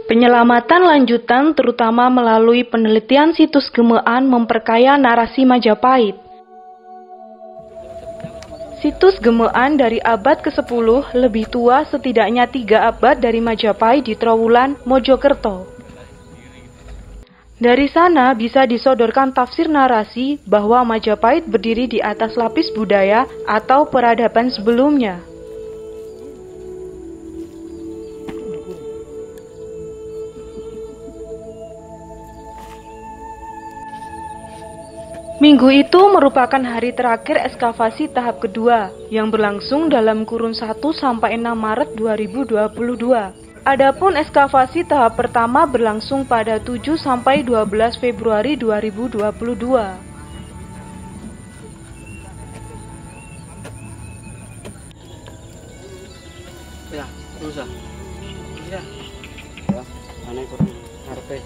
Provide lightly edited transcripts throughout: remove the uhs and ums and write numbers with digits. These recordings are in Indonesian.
Penyelamatan lanjutan terutama melalui penelitian situs Gemean memperkaya narasi Majapahit. Situs Gemean dari abad ke-10 lebih tua setidaknya 3 abad dari Majapahit di Trowulan, Mojokerto. Dari sana bisa disodorkan tafsir narasi bahwa Majapahit berdiri di atas lapis budaya atau peradaban sebelumnya. Minggu itu merupakan hari terakhir ekskavasi tahap kedua yang berlangsung dalam kurun 1 sampai 6 Maret 2022. Adapun ekskavasi tahap pertama berlangsung pada 7 sampai 12 Februari 2022. Ya, rusak. Ya. Ya, aneh kurang ngarepe.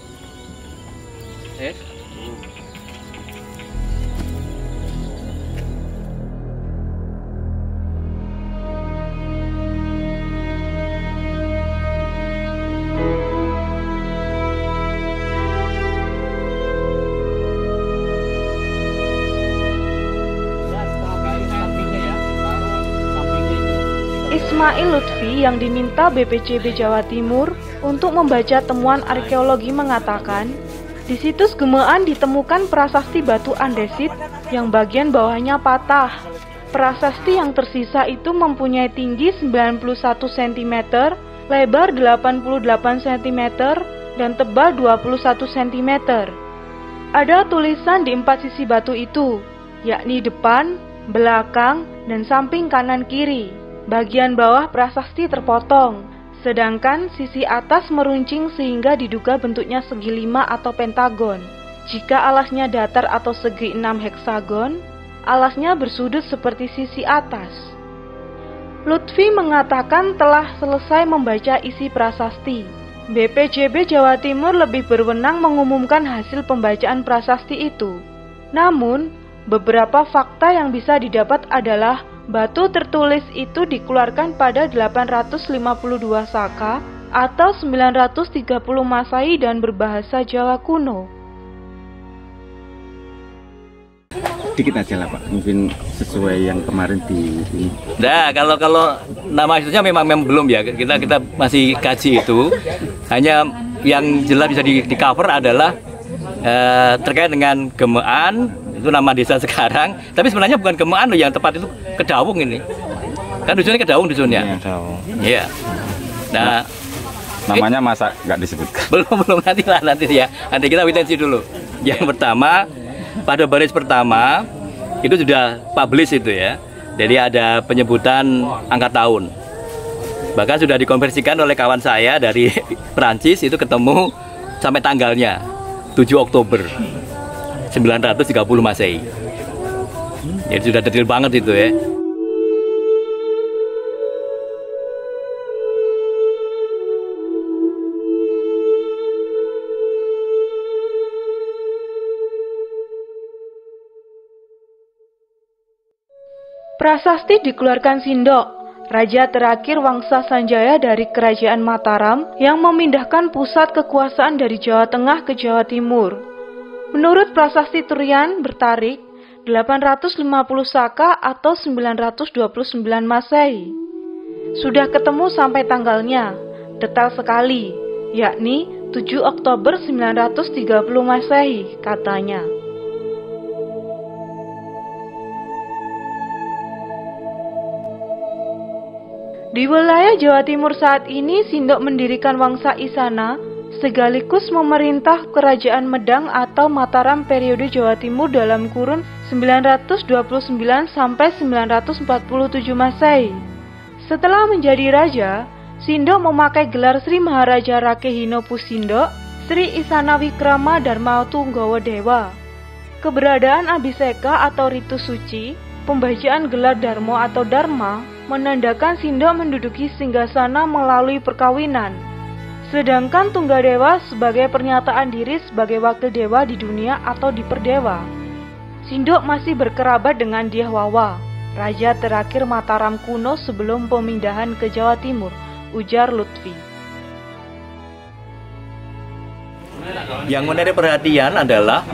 Ismail Lutfi yang diminta BPCB Jawa Timur untuk membaca temuan arkeologi mengatakan, di situs Gemean ditemukan prasasti batu andesit yang bagian bawahnya patah. Prasasti yang tersisa itu mempunyai tinggi 91 cm, lebar 88 cm, dan tebal 21 cm. Ada tulisan di 4 sisi batu itu, yakni depan, belakang, dan samping kanan kiri. Bagian bawah prasasti terpotong, sedangkan sisi atas meruncing sehingga diduga bentuknya segi 5 atau pentagon. Jika alasnya datar atau segi 6 heksagon, alasnya bersudut seperti sisi atas. Lutfi mengatakan telah selesai membaca isi prasasti. BPJB Jawa Timur lebih berwenang mengumumkan hasil pembacaan prasasti itu. Namun, beberapa fakta yang bisa didapat adalah batu tertulis itu dikeluarkan pada 852 Saka atau 930 Masehi dan berbahasa Jawa kuno. Dikit aja lah Pak, mungkin sesuai yang kemarin di ini. Nah, kalau nama institusinya memang belum ya, kita masih kaji itu. Hanya yang jelas bisa di cover adalah terkait dengan Gemean. Itu nama desa sekarang, tapi sebenarnya bukan Gemean loh, yang tepat itu Kedawung ini. Kan dusunnya Kedawung dusunnya. Iya, Kedawung. Iya. Nah, namanya masa nggak disebutkan? Belum nanti ya. Nanti kita wait and see dulu. Yang pertama, pada baris pertama itu sudah publish itu ya. Jadi ada penyebutan angka tahun. Bahkan sudah dikonversikan oleh kawan saya dari Perancis, itu ketemu sampai tanggalnya 7 Oktober 930 Masehi. Jadi sudah detail banget itu ya. Prasasti dikeluarkan Sindok, raja terakhir Wangsa Sanjaya dari Kerajaan Mataram yang memindahkan pusat kekuasaan dari Jawa Tengah ke Jawa Timur. Menurut prasasti Turian bertarik 850 Saka atau 929 Masehi. Sudah ketemu sampai tanggalnya, detail sekali, yakni 7 Oktober 930 Masehi katanya. Di wilayah Jawa Timur saat ini Sindok mendirikan Wangsa Isana sekaligus memerintah Kerajaan Medang atau Mataram periode Jawa Timur dalam kurun 929 sampai 947 Masehi. Setelah menjadi raja, Sindok memakai gelar Sri Maharaja Rakehino Pusindok, Sri Isana Wikrama Dharma Tunggawa Dewa. Keberadaan Abhiseka atau ritus suci, pembacaan gelar Darmo atau Dharma, menandakan Sindok menduduki singgasana melalui perkawinan. Sedangkan Tunggadewa sebagai pernyataan diri sebagai wakil dewa di dunia atau di perdewa. Sindok masih berkerabat dengan Dyah Wawa, raja terakhir Mataram kuno sebelum pemindahan ke Jawa Timur, ujar Lutfi. yang menarik perhatian adalah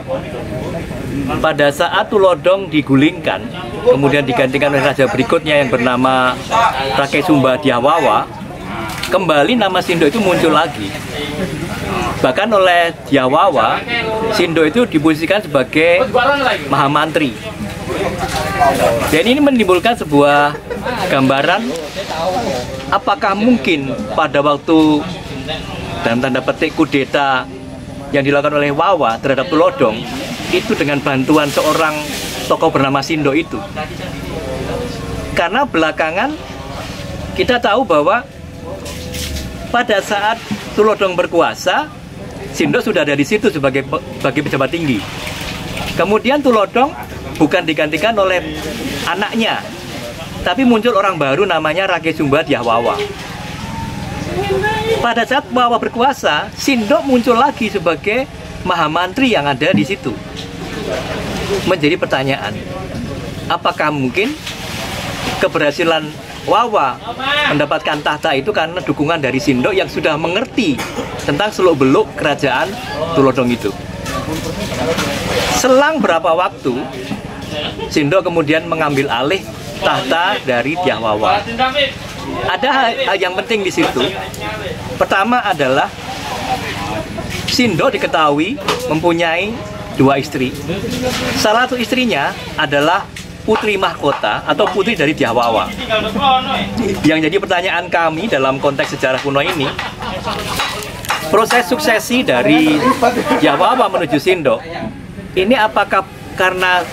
pada saat Tulodong digulingkan, kemudian digantikan oleh raja berikutnya yang bernama Rakeh Sumba Dyawawa, kembali nama Sindo itu muncul lagi. Bahkan oleh Dyawawa, Sindo itu diposisikan sebagai Mahamantri. Dan ini menimbulkan sebuah gambaran apakah mungkin pada waktu dalam tanda petik kudeta yang dilakukan oleh Wawa terhadap Tulodong itu dengan bantuan seorang tokoh bernama Sindo itu. Karena belakangan kita tahu bahwa pada saat Tulodong berkuasa, Sindo sudah ada di situ sebagai pejabat tinggi. Kemudian Tulodong bukan digantikan oleh anaknya, tapi muncul orang baru namanya Rakeh Sumba Dyawawa. Pada saat Wawa berkuasa, Sindo muncul lagi sebagai Mahamantri yang ada di situ. Menjadi pertanyaan, apakah mungkin keberhasilan Wawa mendapatkan tahta itu karena dukungan dari Sindo yang sudah mengerti tentang seluk-beluk kerajaan Tulodong itu. Selang berapa waktu, Sindo kemudian mengambil alih tahta dari Dyawawa. Ada hal yang penting di situ. Pertama adalah Sindo diketahui mempunyai 2 istri. Salah satu istrinya adalah putri mahkota atau putri dari Dyawawa. Yang jadi pertanyaan kami dalam konteks sejarah kuno ini, proses suksesi dari Dyawawa menuju Sindo ini apakah karena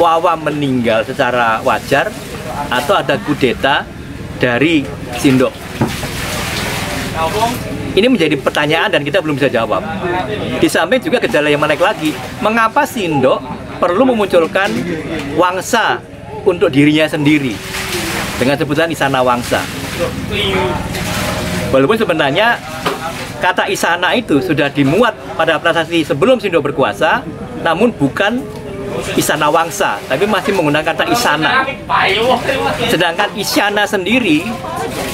Wawa meninggal secara wajar atau ada kudeta dari Sindo? Ini menjadi pertanyaan dan kita belum bisa jawab. Di samping juga gejala yang menarik lagi, mengapa Sindo perlu memunculkan wangsa untuk dirinya sendiri dengan sebutan Isana Wangsa. Walaupun sebenarnya kata Isana itu sudah dimuat pada prasasti sebelum Sindo berkuasa, namun bukan Isana Wangsa, tapi masih menggunakan kata Isana. Sedangkan Isyana sendiri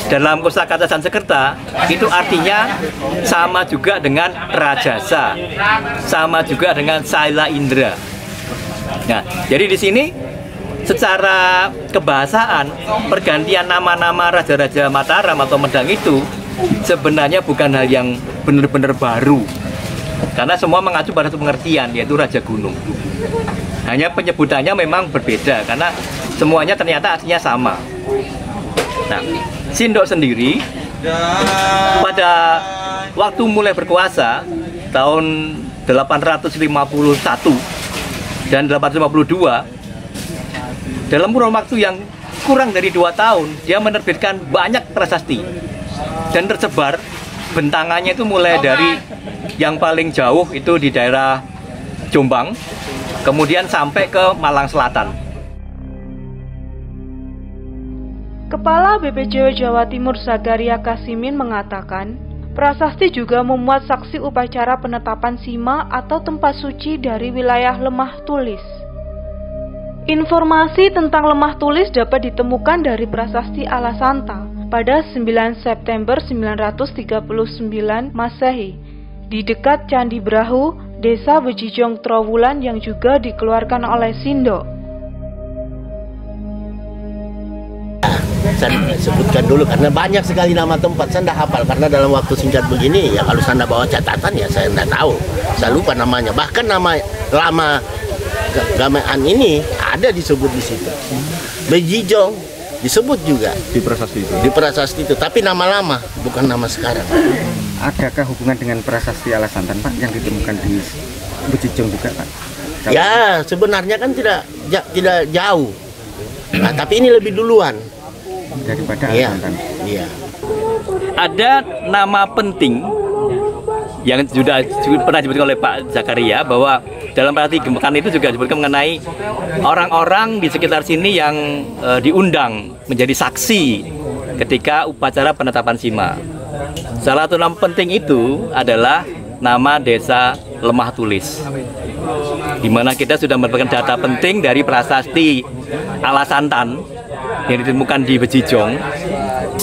dalam kosakata Sanskerta itu artinya sama juga dengan Rajasa, sama juga dengan Saila Indra. Nah, jadi di sini secara kebahasaan pergantian nama-nama raja-raja Mataram atau Medang itu sebenarnya bukan hal yang benar-benar baru, karena semua mengacu pada satu pengertian, yaitu Raja Gunung. Hanya penyebutannya memang berbeda karena semuanya ternyata artinya sama. Nah, Sindo sendiri pada waktu mulai berkuasa tahun 851 dan 852, dalam kurun waktu yang kurang dari 2 tahun dia menerbitkan banyak prasasti dan tersebar bentangannya itu mulai dari yang paling jauh itu di daerah Jombang, kemudian sampai ke Malang Selatan. Kepala BPJW Jawa Timur Zakaria Kasimin mengatakan, prasasti juga memuat saksi upacara penetapan sima atau tempat suci dari wilayah Lemah Tulis. Informasi tentang Lemah Tulis dapat ditemukan dari prasasti Alasanta pada 9 September 939 Masehi di dekat Candi Brahu, Desa Bejijong Trowulan yang juga dikeluarkan oleh Sindo. Saya sebutkan dulu karena banyak sekali nama tempat saya tidak hafal, karena dalam waktu singkat begini ya kalau saya bawa catatan ya saya tidak tahu, saya lupa namanya. Bahkan nama lama gamean ini ada disebut di situ. Bejijong disebut juga Di prasasti itu. di prasasti itu, tapi nama lama bukan nama sekarang. Adakah hubungan dengan prasasti Alasantan, Pak, yang ditemukan di Bejijong juga, Pak? Ya sebenarnya kan tidak jauh, nah, tapi ini lebih duluan Daripada Iya. Alasantan. Iya. Ada nama penting yang sudah pernah disebutkan oleh Pak Zakaria bahwa dalam prasasti Gemekan itu juga disebutkan mengenai orang-orang di sekitar sini yang diundang menjadi saksi ketika upacara penetapan sima. Salah satu nama penting itu adalah nama desa Lemah Tulis, di mana kita sudah mendapatkan data penting dari prasasti Alasantan yang ditemukan di Bejijong.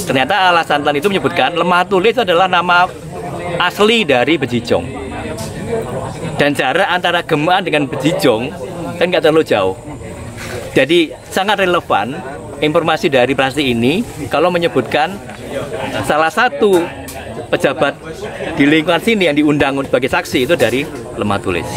Ternyata Alasantan itu menyebutkan Lemah Tulis adalah nama asli dari Bejijong. Dan jarak antara Gemean dengan Bejijong kan nggak terlalu jauh. Jadi sangat relevan informasi dari prasasti ini kalau menyebutkan salah satu pejabat di lingkungan sini yang diundang sebagai saksi itu dari Lemah Tulis.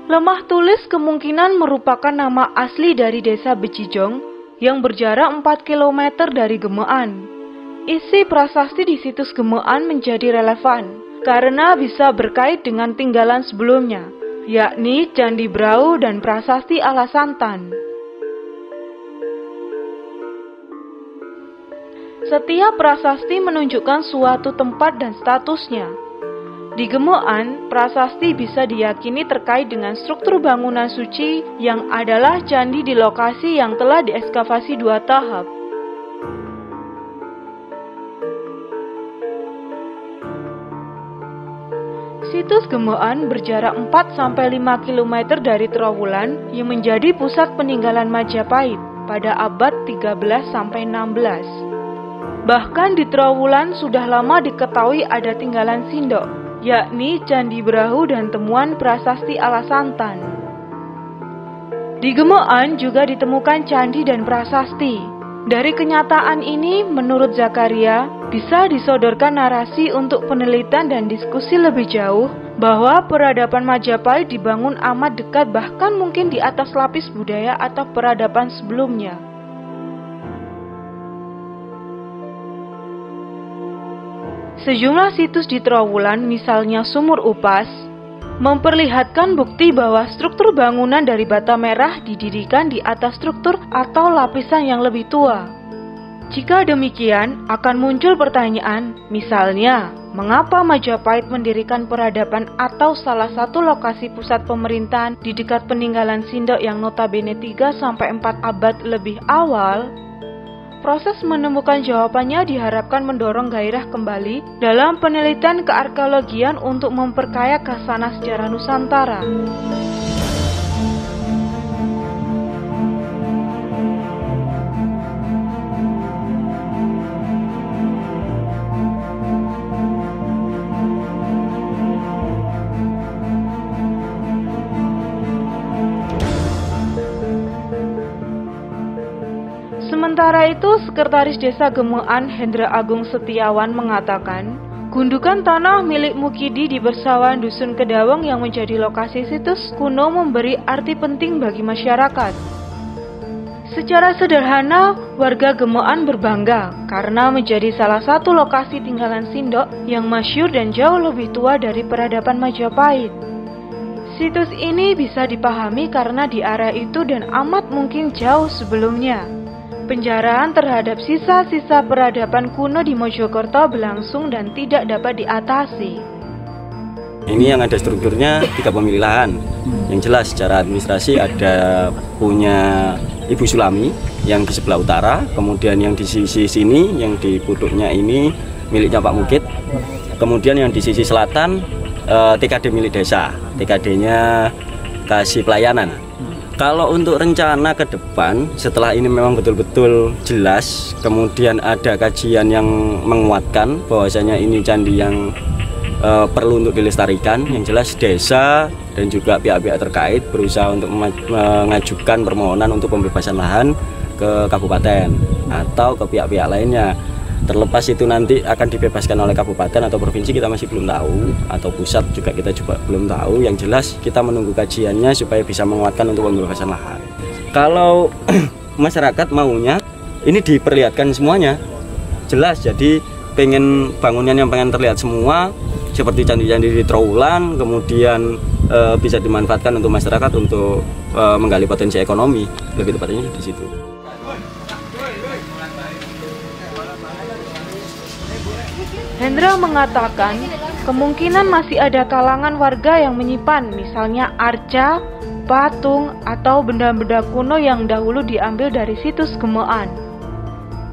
Lemah Tulis kemungkinan merupakan nama asli dari desa Bejijong yang berjarak 4 km dari Gemean. Isi prasasti di situs Gemean menjadi relevan karena bisa berkait dengan tinggalan sebelumnya, yakni Candi Brau dan prasasti Alasantan. Setiap prasasti menunjukkan suatu tempat dan statusnya. Di Gemean, prasasti bisa diyakini terkait dengan struktur bangunan suci yang adalah candi di lokasi yang telah diekskavasi 2 tahap. Situs Gemean berjarak 4-5 km dari Trowulan yang menjadi pusat peninggalan Majapahit pada abad 13-16. Bahkan di Trowulan sudah lama diketahui ada tinggalan Sindok, yakni Candi Brahu dan temuan prasasti Alasantan. Di Gemean juga ditemukan candi dan prasasti. Dari kenyataan ini, menurut Zakaria, bisa disodorkan narasi untuk penelitian dan diskusi lebih jauh bahwa peradaban Majapahit dibangun amat dekat, bahkan mungkin di atas lapis budaya atau peradaban sebelumnya. Sejumlah situs di Trowulan, misalnya Sumur Upas, memperlihatkan bukti bahwa struktur bangunan dari bata merah didirikan di atas struktur atau lapisan yang lebih tua. Jika demikian, akan muncul pertanyaan, misalnya, mengapa Majapahit mendirikan peradaban atau salah satu lokasi pusat pemerintahan di dekat peninggalan Sindok yang notabene 3-4 abad lebih awal? Proses menemukan jawabannya diharapkan mendorong gairah kembali dalam penelitian kearkeologian untuk memperkaya khasanah sejarah Nusantara. Sementara itu, Sekretaris Desa Gemean Hendra Agung Setiawan mengatakan, gundukan tanah milik Mukidi di Bersawan Dusun Kedawang yang menjadi lokasi situs kuno memberi arti penting bagi masyarakat. Secara sederhana, warga Gemean berbangga karena menjadi salah satu lokasi tinggalan Sindok yang masyhur dan jauh lebih tua dari peradaban Majapahit. Situs ini bisa dipahami karena di area itu dan amat mungkin jauh sebelumnya. Penjaraan terhadap sisa-sisa peradaban kuno di Mojokerto berlangsung dan tidak dapat diatasi. Ini yang ada strukturnya 3 pemilik lahan. Yang jelas secara administrasi ada punya Ibu Sulami yang di sebelah utara, kemudian yang di sisi sini yang di puduknya ini miliknya Pak Mukid. Kemudian yang di sisi selatan TKD milik desa. TKD-nya kasih pelayanan. Kalau untuk rencana ke depan, setelah ini memang betul-betul jelas, kemudian ada kajian yang menguatkan bahwasanya ini candi yang perlu untuk dilestarikan. Yang jelas desa dan juga pihak-pihak terkait berusaha untuk mengajukan permohonan untuk pembebasan lahan ke kabupaten atau ke pihak-pihak lainnya. Terlepas itu nanti akan dibebaskan oleh kabupaten atau provinsi, kita masih belum tahu, atau pusat juga kita juga belum tahu. Yang jelas kita menunggu kajiannya supaya bisa menguatkan untuk pembebasan lahan. Kalau masyarakat maunya ini diperlihatkan semuanya jelas, jadi pengen bangunan yang pengen terlihat semua seperti candi-candi di Trowulan, kemudian bisa dimanfaatkan untuk masyarakat untuk menggali potensi ekonomi, lebih tepatnya di situ. Hendra mengatakan, kemungkinan masih ada kalangan warga yang menyimpan misalnya arca, patung, atau benda-benda kuno yang dahulu diambil dari situs Gemean.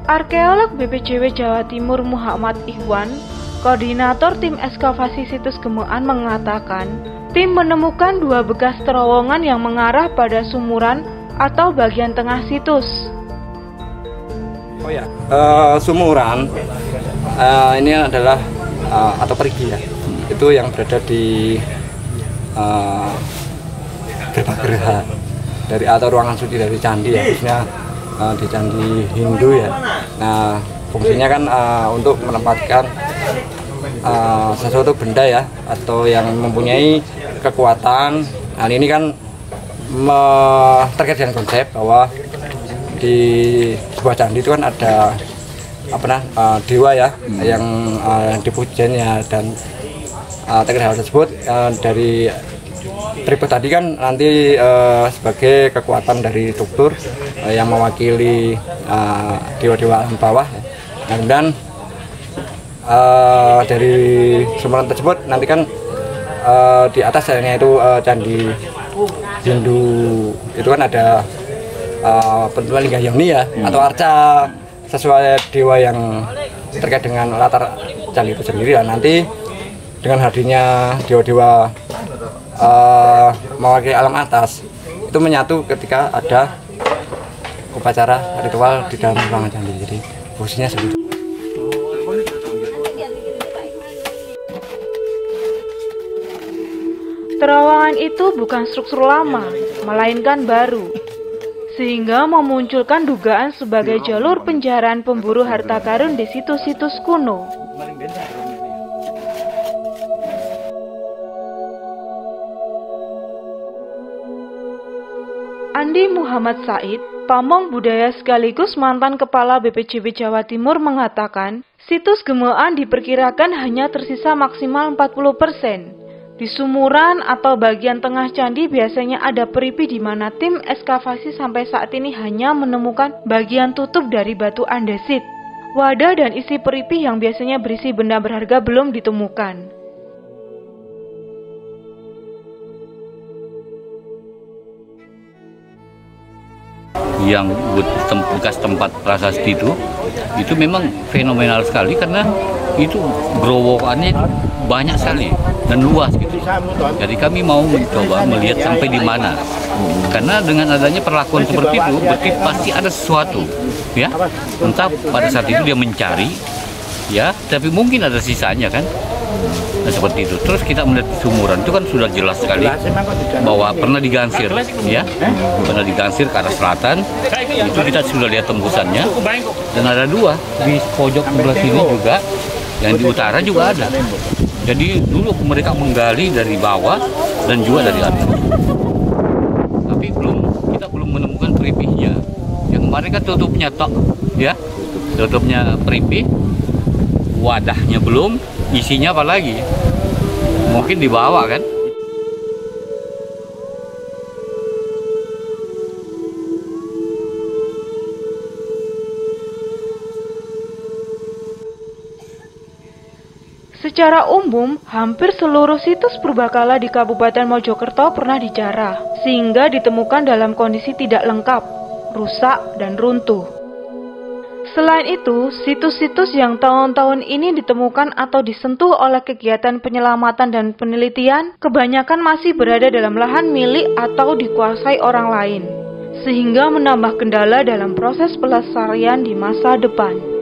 Arkeolog BPCW Jawa Timur Muhammad Ikhwan, koordinator tim ekskavasi situs Gemean mengatakan, tim menemukan 2 bekas terowongan yang mengarah pada sumuran atau bagian tengah situs. Sumuran ini adalah atau perigi ya, itu yang berada di gerha dari atau ruangan suci dari candi ya, khususnya di candi Hindu ya. Nah, fungsinya kan untuk menempatkan sesuatu benda ya, atau yang mempunyai kekuatan. Nah, ini kan terkait dengan konsep bahwa di sebuah candi itu kan ada dewa ya, yang dipujanya, dan terkait hal tersebut dari tripod tadi kan nanti sebagai kekuatan dari struktur yang mewakili dewa-dewa alam bawah ya. Dan dari sumberan tersebut nanti kan di atasnya itu candi Hindu itu kan ada penentuan lingga yoni ya, atau arca sesuai dewa yang terkait dengan latar candi itu sendiri. Dan nanti dengan hadirnya dewa-dewa mewakili alam atas itu menyatu ketika ada upacara ritual di dalam ruangan candi. Jadi fungsinya seperti itu. Terowongan itu bukan struktur lama, melainkan baru, sehingga memunculkan dugaan sebagai jalur penjarahan pemburu harta karun di situs-situs kuno. Andi Muhammad Said, pamong budaya sekaligus mantan Kepala BPJB Jawa Timur mengatakan, situs Gemean diperkirakan hanya tersisa maksimal 40%. Di sumuran atau bagian tengah candi biasanya ada peripi di mana tim ekskavasi sampai saat ini hanya menemukan bagian tutup dari batu andesit. Wadah dan isi peripi yang biasanya berisi benda berharga belum ditemukan. Yang bekas tempat prasasti itu memang fenomenal sekali, karena itu gerowokannya banyak sekali dan luas gitu. Jadi kami mau mencoba melihat sampai di mana, karena dengan adanya perlakuan seperti itu berarti pasti ada sesuatu ya, entah pada saat itu dia mencari ya, tapi mungkin ada sisanya kan. Nah, seperti itu. Terus kita melihat sumuran itu kan sudah jelas sekali bahwa pernah digansir ya, pernah digansir ke arah selatan. Itu kita sudah lihat tembusannya, dan ada dua di pojok sebelah sini juga, yang di utara juga ada. Jadi dulu mereka menggali dari bawah dan juga dari atas, tapi kita belum menemukan peripihnya. Yang kemarin kan tutupnya tok ya, tutupnya peripih, wadahnya belum, isinya apa lagi? Mungkin dibawa kan? Secara umum, hampir seluruh situs purbakala di Kabupaten Mojokerto pernah dijarah, sehingga ditemukan dalam kondisi tidak lengkap, rusak, dan runtuh. Selain itu, situs-situs yang tahun-tahun ini ditemukan atau disentuh oleh kegiatan penyelamatan dan penelitian, kebanyakan masih berada dalam lahan milik atau dikuasai orang lain, sehingga menambah kendala dalam proses pelestarian di masa depan.